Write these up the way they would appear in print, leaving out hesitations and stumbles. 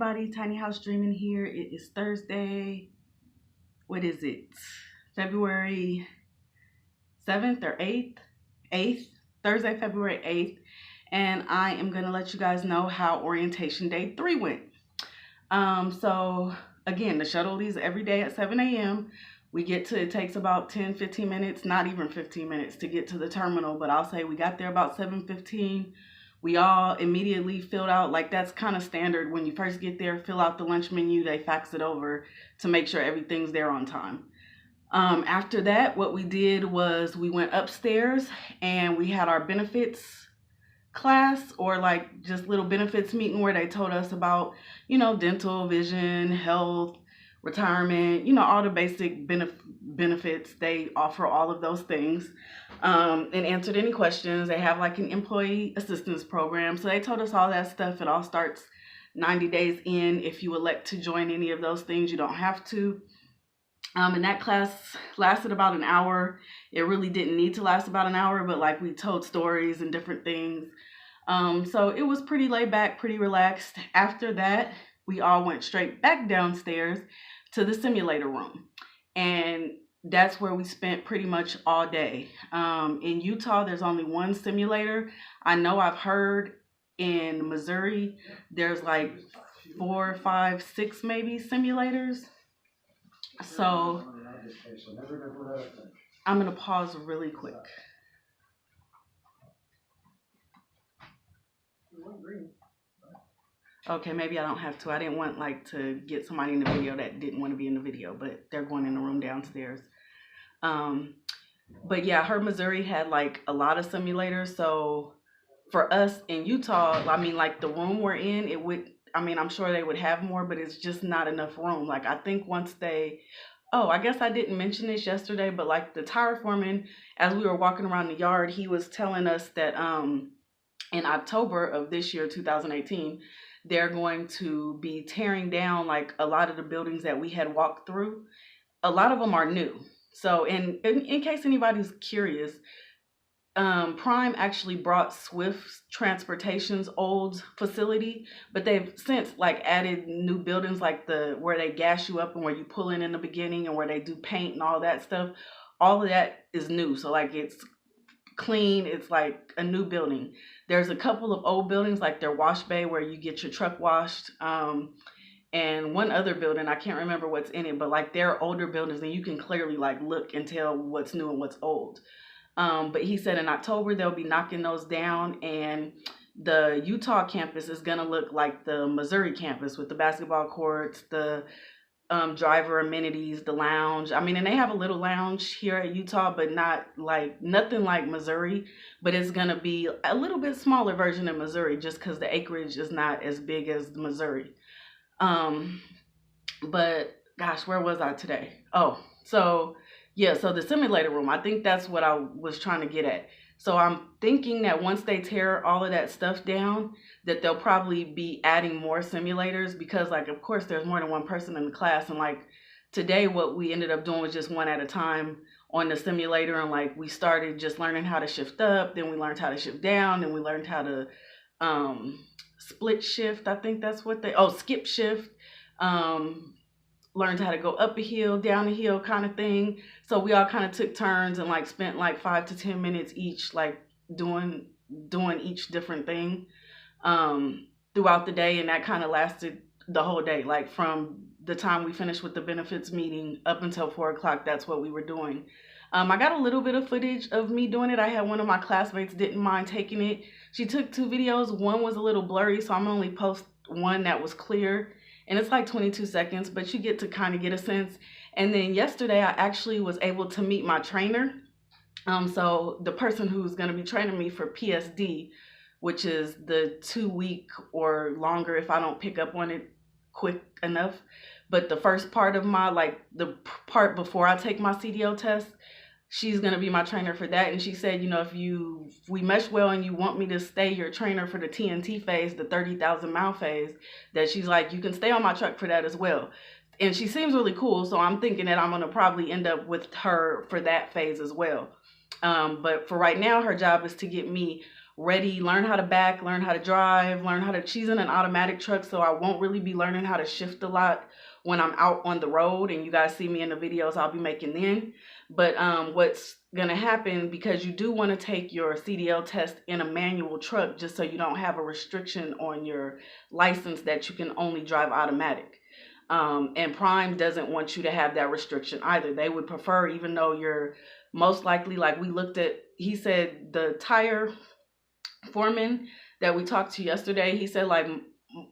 everybody, Tiny House Dreaming here. It is Thursday. What is it? February 7th or 8th? 8th. Thursday, February 8th. And I am going to let you guys know how orientation day 3 went. So again, the shuttle leaves every day at 7 a.m. It takes about 10, 15 minutes, not even 15 minutes to get to the terminal, but I'll say we got there about 7:15. We all immediately filled out, like that's kind of standard when you first get there, fill out the lunch menu, they fax it over to make sure everything's there on time. After that, what we did was we went upstairs and we had our benefits class, or like just little benefits meeting where they told us about, dental, vision, health, retirement, all the basic benefits. They offer all of those things, and answered any questions. They have like an employee assistance program. So they told us all that stuff. It all starts 90 days in. If you elect to join any of those things, you don't have to. And that class lasted about an hour. It really didn't need to last about an hour, but like we told stories and different things. So it was pretty laid back, pretty relaxed. After that, we all went straight back downstairs to the simulator room. And that's where we spent pretty much all day. In Utah, there's only one simulator. I know I've heard in Missouri, there's like 4, 5, 6 maybe simulators. So I'm going to pause really quick. Okay, maybe I don't have to. I didn't want to get somebody in the video that didn't want to be in the video, but they're going in the room downstairs. But yeah, I heard Missouri had like a lot of simulators. So for us in Utah, the room we're in, I'm sure they would have more, but it's just not enough room. I think I guess I didn't mention this yesterday, but like the tire foreman, as we were walking around the yard, he was telling us that in October of this year, 2018, they're going to be tearing down like a lot of the buildings that we had walked through. A lot of them are new. So in case anybody's curious, Prime actually brought Swift Transportation's old facility, but they've since added new buildings where they gas you up and where you pull in the beginning and where they do paint and all that stuff. All of that is new. So it's clean. It's like a new building. There's a couple of old buildings like their wash bay where you get your truck washed. And one other building, I can't remember what's in it, but they're older buildings and you can clearly look and tell what's new and what's old. But he said in October, they'll be knocking those down, and the Utah campus is going to look like the Missouri campus with the basketball courts, the driver amenities, the lounge. And they have a little lounge here at Utah, but nothing like Missouri, but it's going to be a little bit smaller version of Missouri just because the acreage is not as big as Missouri. But gosh, where was I today? So the simulator room, I think that's what I was trying to get at. So I'm thinking that once they tear all of that stuff down, that they'll probably be adding more simulators because, of course, there's more than one person in the class. And, today what we ended up doing was just one at a time on the simulator. And, we started just learning how to shift up. Then we learned how to shift down. Then we learned how to split shift. I think that's what skip shift. Learned how to go up a hill, down a hill kind of thing. So we all kind of took turns and spent 5 to 10 minutes each, doing each different thing throughout the day. And that kind of lasted the whole day. From the time we finished with the benefits meeting up until 4 o'clock, that's what we were doing. I got a little bit of footage of me doing it. I had one of my classmates didn't mind taking it. She took 2 videos. One was a little blurry, so I'm only post one that was clear. And it's 22 seconds, but you get to kind of get a sense. And then yesterday, I actually was able to meet my trainer. So the person who's going to be training me for PSD, which is the 2-week or longer if I don't pick up on it quick enough. But the first part of the part before I take my CDO test, she's going to be my trainer for that. And she said, if we mesh well and you want me to stay your trainer for the TNT phase, the 30,000 mile phase, that she's you can stay on my truck for that as well. And she seems really cool. So I'm thinking that I'm going to probably end up with her for that phase as well. But for right now, her job is to get me ready, learn how to back, learn how to drive, learn how to, she's in an automatic truck, so I won't really be learning how to shift a lot when I'm out on the road, and you guys see me in the videos I'll be making then. But what's gonna happen, because you do want to take your CDL test in a manual truck just so you don't have a restriction on your license that you can only drive automatic. And Prime doesn't want you to have that restriction either. They would prefer, even though you're most likely, like we looked at, he said the tire foreman that we talked to yesterday, he said like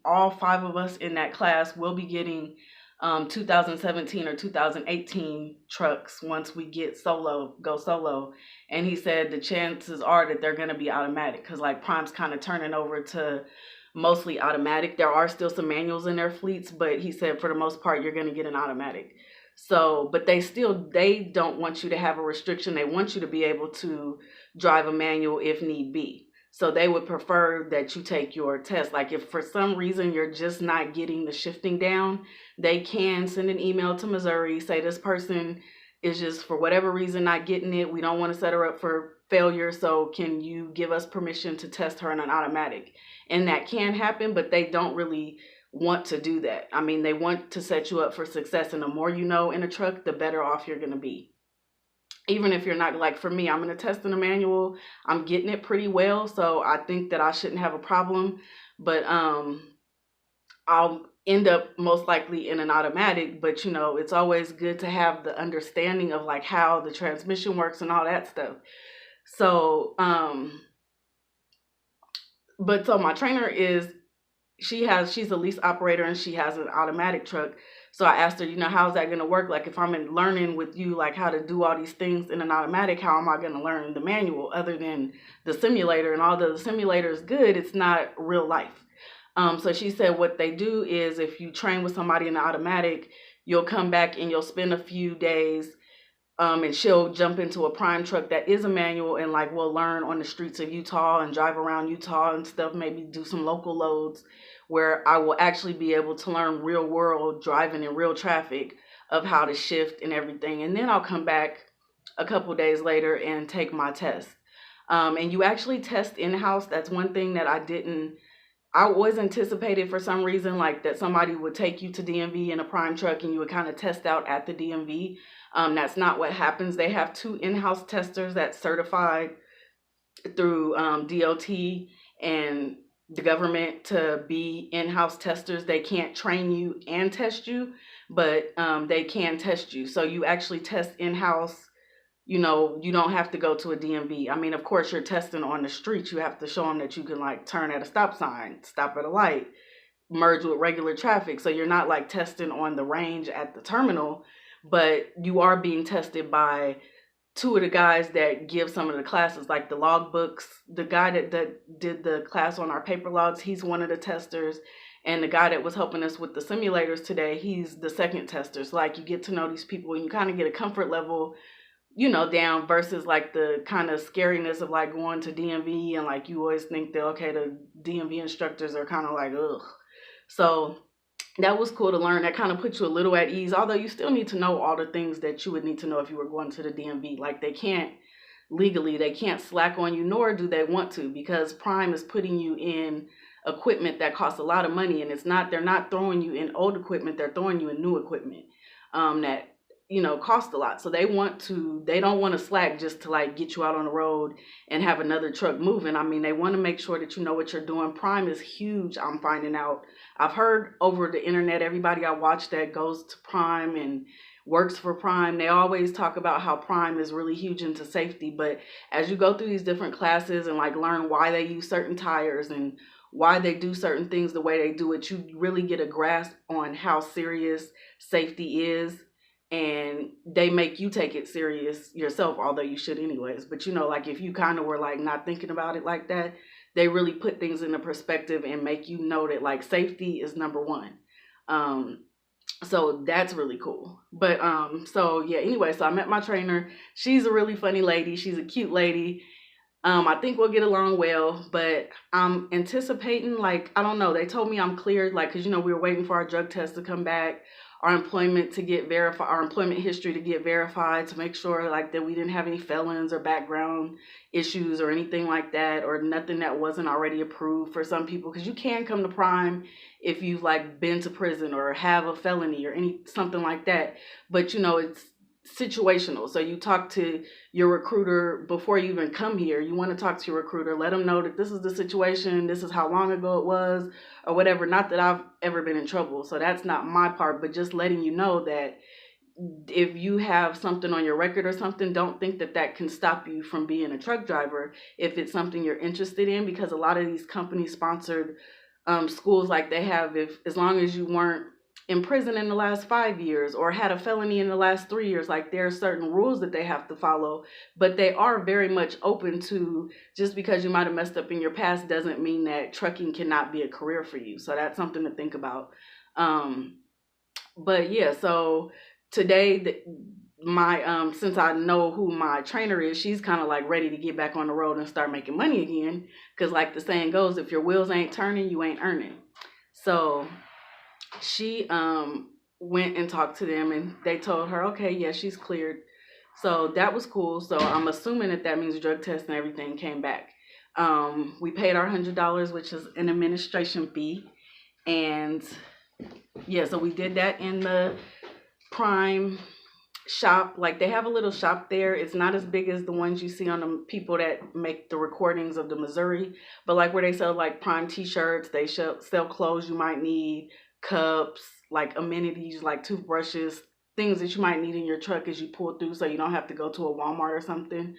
all 5 of us in that class will be getting 2017 or 2018 trucks once we get go solo. And he said the chances are that they're going to be automatic, because like Prime's kind of turning over to mostly automatic. There are still some manuals in their fleets, but he said for the most part you're going to get an automatic. So, but they don't want you to have a restriction. They want you to be able to drive a manual if need be. So they would prefer that you take your test. Like if for some reason you're just not getting the shifting down, they can send an email to Missouri, say this person is just for whatever reason not getting it. We don't want to set her up for failure, so can you give us permission to test her in an automatic? And that can happen, but they don't really want to do that. I mean, they want to set you up for success, and the more you know in a truck, the better off you're going to be. Even if you're not, like for me, I'm going to test in a manual. I'm getting it pretty well, so I think that I shouldn't have a problem. But I'll end up most likely in an automatic. But, you know, it's always good to have the understanding of like how the transmission works and all that stuff. So, but so my trainer is, she's a lease operator and she has an automatic truck. So I asked her, you know, how's that going to work? Like if I'm learning with you, like how to do all these things in an automatic, how am I going to learn the manual other than the simulator? And although the simulator is good, it's not real life. So she said what they do is if you train with somebody in the automatic, you'll come back and you'll spend a few days and she'll jump into a Prime truck that is a manual, and like we'll learn on the streets of Utah and drive around Utah and stuff, maybe do some local loads where I will actually be able to learn real world driving in real traffic of how to shift and everything. And then I'll come back a couple days later and take my test. And you actually test in-house. That's one thing that I was anticipated for some reason, like that somebody would take you to DMV in a Prime truck and you would kind of test out at the DMV. That's not what happens. They have 2 in-house testers that's certified through DOT and the government to be in-house testers. They can't train you and test you, but they can test you. So you actually test in-house. You know, you don't have to go to a DMV. I mean, of course, you're testing on the street. You have to show them that you can like turn at a stop sign, stop at a light, merge with regular traffic. So you're not like testing on the range at the terminal, but you are being tested by 2 of the guys that give some of the classes, like the log books. The guy that did the class on our paper logs, he's one of the testers. And the guy that was helping us with the simulators today, he's the second tester. So like you get to know these people and you kind of get a comfort level, you know, down versus like the kind of scariness of like going to DMV and like you always think that, okay, the DMV instructors are kind of like, ugh. So that was cool to learn. That kind of puts you a little at ease, although you still need to know all the things that you would need to know if you were going to the DMV. Like they can't slack on you, nor do they want to, because Prime is putting you in equipment that costs a lot of money, and they're not throwing you in old equipment, they're throwing you in new equipment that, you know, cost a lot. So they don't want to slack just to like get you out on the road and have another truck moving. I mean, they want to make sure that you know what you're doing. Prime is huge, I'm finding out. I've heard over the internet, everybody I watch that goes to Prime and works for Prime, they always talk about how Prime is really huge into safety. But as you go through these different classes and like learn why they use certain tires and why they do certain things the way they do it, you really get a grasp on how serious safety is. And they make you take it serious yourself, although you should anyways. But, you know, like if you kind of were like not thinking about it like that, they really put things into perspective and make you know that like safety is number one. So that's really cool. But so yeah, anyway, so I met my trainer. She's a really funny lady. She's a cute lady. I think we'll get along well, but I'm anticipating, like, I don't know. They told me I'm cleared, like, because, you know, we were waiting for our drug test to come back. our employment to get verified, our employment history to get verified, to make sure like that we didn't have any felons or background issues or anything like that, or nothing that wasn't already approved for some people, because you can come to Prime if you've like been to prison or have a felony or something like that. But it's situational. So you talk to your recruiter before you even come here. You want to talk to your recruiter, let them know that this is the situation, this is how long ago it was, or whatever. Not that I've ever been in trouble, so that's not my part, but just letting you know that if you have something on your record or something, don't think that that can stop you from being a truck driver if it's something you're interested in, because a lot of these company sponsored schools, like they have, if as long as you weren't in prison in the last 5 years or had a felony in the last 3 years, like there are certain rules that they have to follow, but they are very much open to, just because you might have messed up in your past doesn't mean that trucking cannot be a career for you. So that's something to think about. But yeah, so today my since I know who my trainer is, she's kind of like ready to get back on the road and start making money again, because like the saying goes, if your wheels ain't turning, you ain't earning. So she went and talked to them, and they told her, okay, yeah, she's cleared. So that was cool. So I'm assuming that means drug test and everything came back. We paid our $100, which is an administration fee. And yeah, so we did that in the Prime shop. Like they have a little shop there. It's not as big as the ones you see on the people that make the recordings of the Missouri, but like where they sell like Prime t-shirts, they sell clothes you might need, cups, like amenities like toothbrushes, things that you might need in your truck as you pull through, so you don't have to go to a Walmart or something.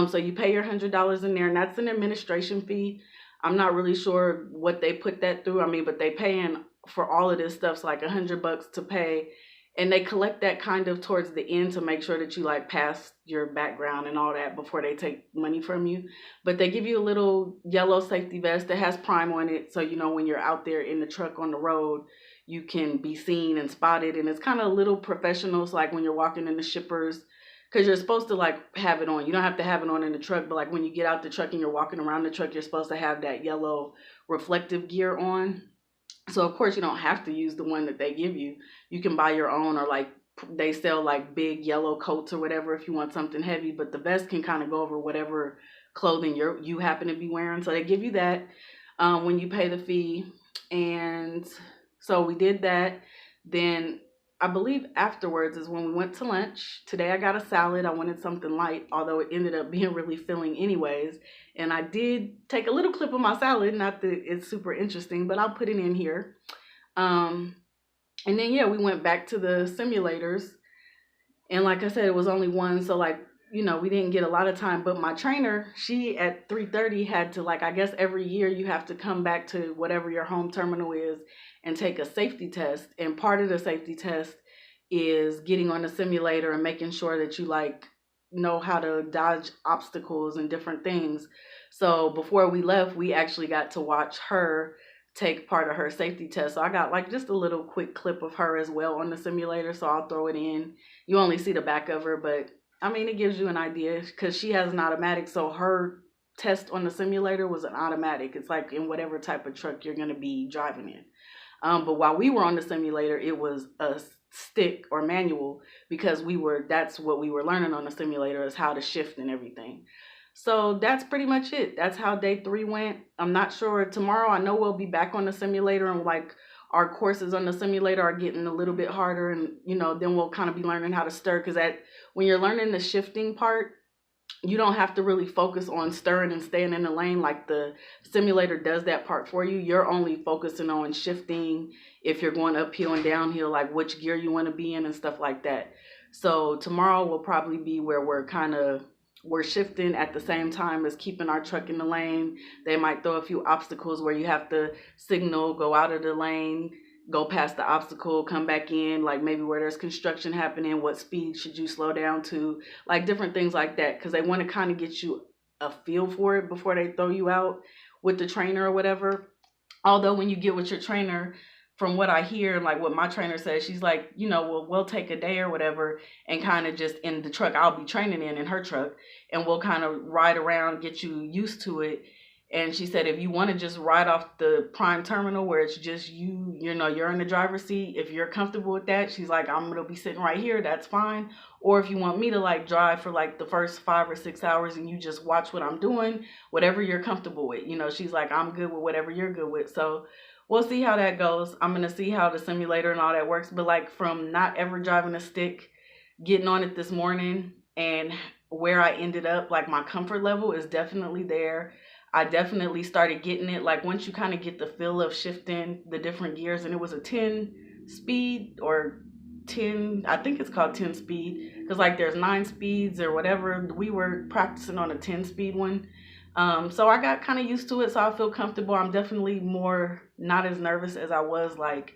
So you pay your $100 in there, and that's an administration fee. I'm not really sure what they put that through. I mean, but they paying for all of this stuff, so like $100 to pay. And they collect that kind of towards the end to make sure that you like pass your background and all that before they take money from you. But they give you a little yellow safety vest that has Prime on it. So, when you're out there in the truck on the road, you can be seen and spotted. And it's kind of a little professional. It's like when you're walking in the shippers, because you're supposed to like have it on. You don't have to have it on in the truck, but like when you get out the truck and you're walking around the truck, you're supposed to have that yellow reflective gear on. So of course you don't have to use the one that they give you. You can buy your own, or like they sell like big yellow coats or whatever if you want something heavy, but the vest can kind of go over whatever clothing you happen to be wearing. So they give you that when you pay the fee. And so we did that. Then I believe afterwards is when we went to lunch. Today I got a salad. I wanted something light, although it ended up being really filling anyways. And I did take a little clip of my salad. Not that it's super interesting, but I'll put it in here. And then, yeah, we went back to the simulators. And like I said, it was only one. So like, we didn't get a lot of time. But my trainer, she at 3:30 had to, like, I guess every year you have to come back to whatever your home terminal is and take a safety test. And part of the safety test is getting on the simulator and making sure that you like know how to dodge obstacles and different things. So before we left, we actually got to watch her take part of her safety test. So I got like just a little quick clip of her as well on the simulator. So I'll throw it in. You only see the back of her, but I mean, it gives you an idea because she has an automatic. So her test on the simulator was an automatic. It's like in whatever type of truck you're going to be driving in. But while we were on the simulator, it was a stick or manual, because that's what we were learning on the simulator, is how to shift and everything. So that's pretty much it. That's how day 3 went. I'm not sure tomorrow. I know we'll be back on the simulator, and like our courses on the simulator are getting a little bit harder, and then we'll kind of be learning how to stir, because when you're learning the shifting part, you don't have to really focus on stirring and staying in the lane. Like the simulator does that part for you. You're only focusing on shifting if you're going uphill and downhill, like which gear you want to be in and stuff like that. So tomorrow will probably be where we're shifting at the same time as keeping our truck in the lane. They might throw a few obstacles where you have to signal, go out of the lane, go past the obstacle, come back in, like maybe where there's construction happening, what speed should you slow down to, like different things like that, because they want to kind of get you a feel for it before they throw you out with the trainer or whatever. Although when you get with your trainer, from what I hear, like what my trainer says, she's like, we'll take a day or whatever and kind of just in the truck I'll be training in her truck, and we'll kind of ride around, get you used to it. And she said, if you want to just ride off the prime terminal where it's just you, you know, you're in the driver's seat, if you're comfortable with that, she's like, I'm going to be sitting right here. That's fine. Or if you want me to like drive for like the first 5 or 6 hours and you just watch what I'm doing, whatever you're comfortable with, you know, she's like, I'm good with whatever you're good with. So we'll see how that goes. I'm going to see how the simulator and all that works. But like from not ever driving a stick, getting on it this morning, and where I ended up, like my comfort level is definitely there. I definitely started getting it. Like once you kind of get the feel of shifting the different gears, and it was a 10 speed or 10, I think it's called 10 speed, because like there's 9 speeds or whatever. We were practicing on a 10 speed one. So I got kind of used to it, so I feel comfortable. I'm definitely more not as nervous as I was like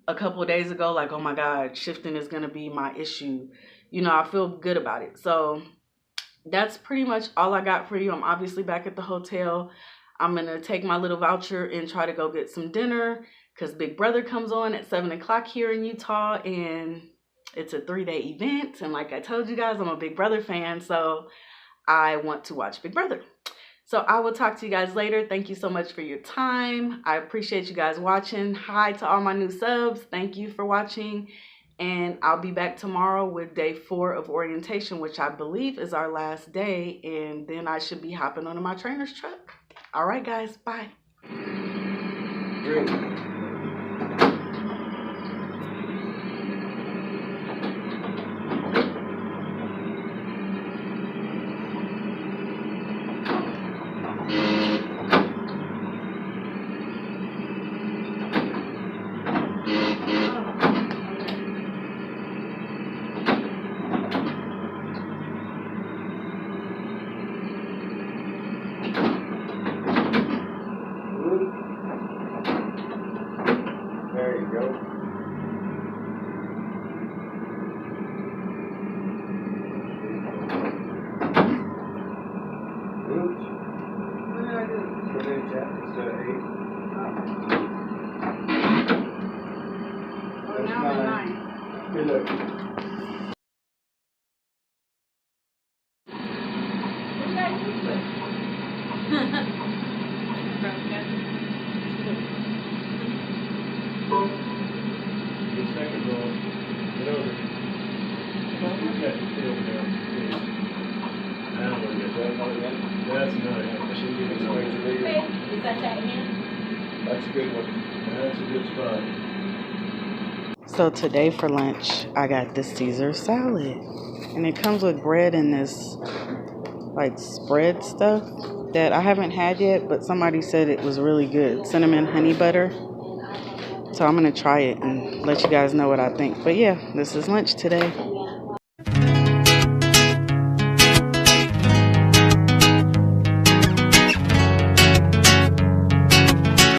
a couple of days ago. Like, oh my God, shifting is going to be my issue. You know, I feel good about it. So that's pretty much all I got for you. I'm obviously back at the hotel. I'm going to take my little voucher and try to go get some dinner because Big Brother comes on at 7 o'clock here in Utah, and it's a 3-day event. And like I told you guys, I'm a Big Brother fan, so I want to watch Big Brother. So I will talk to you guys later. Thank you so much for your time. I appreciate you guys watching. Hi to all my new subs. Thank you for watching. And I'll be back tomorrow with day 4 of orientation, which I believe is our last day. And then I should be hopping onto my trainer's truck. All right, guys. Bye. Great. There you go. Oops. What did I do? Put in chat instead of 8. Oh, now I'm at 9. Good look. What did I do with it? Good second roll. Get over. Yeah, get over there. I don't want to get that. That's another one. I should give it away to leave. Is that hand? That's a good one. That's a good spot. So today for lunch, I got this Caesar salad. And it comes with bread and this like spread stuff that I haven't had yet, but somebody said it was really good. Cinnamon honey butter. So I'm going to try it and let you guys know what I think. But yeah, this is lunch today.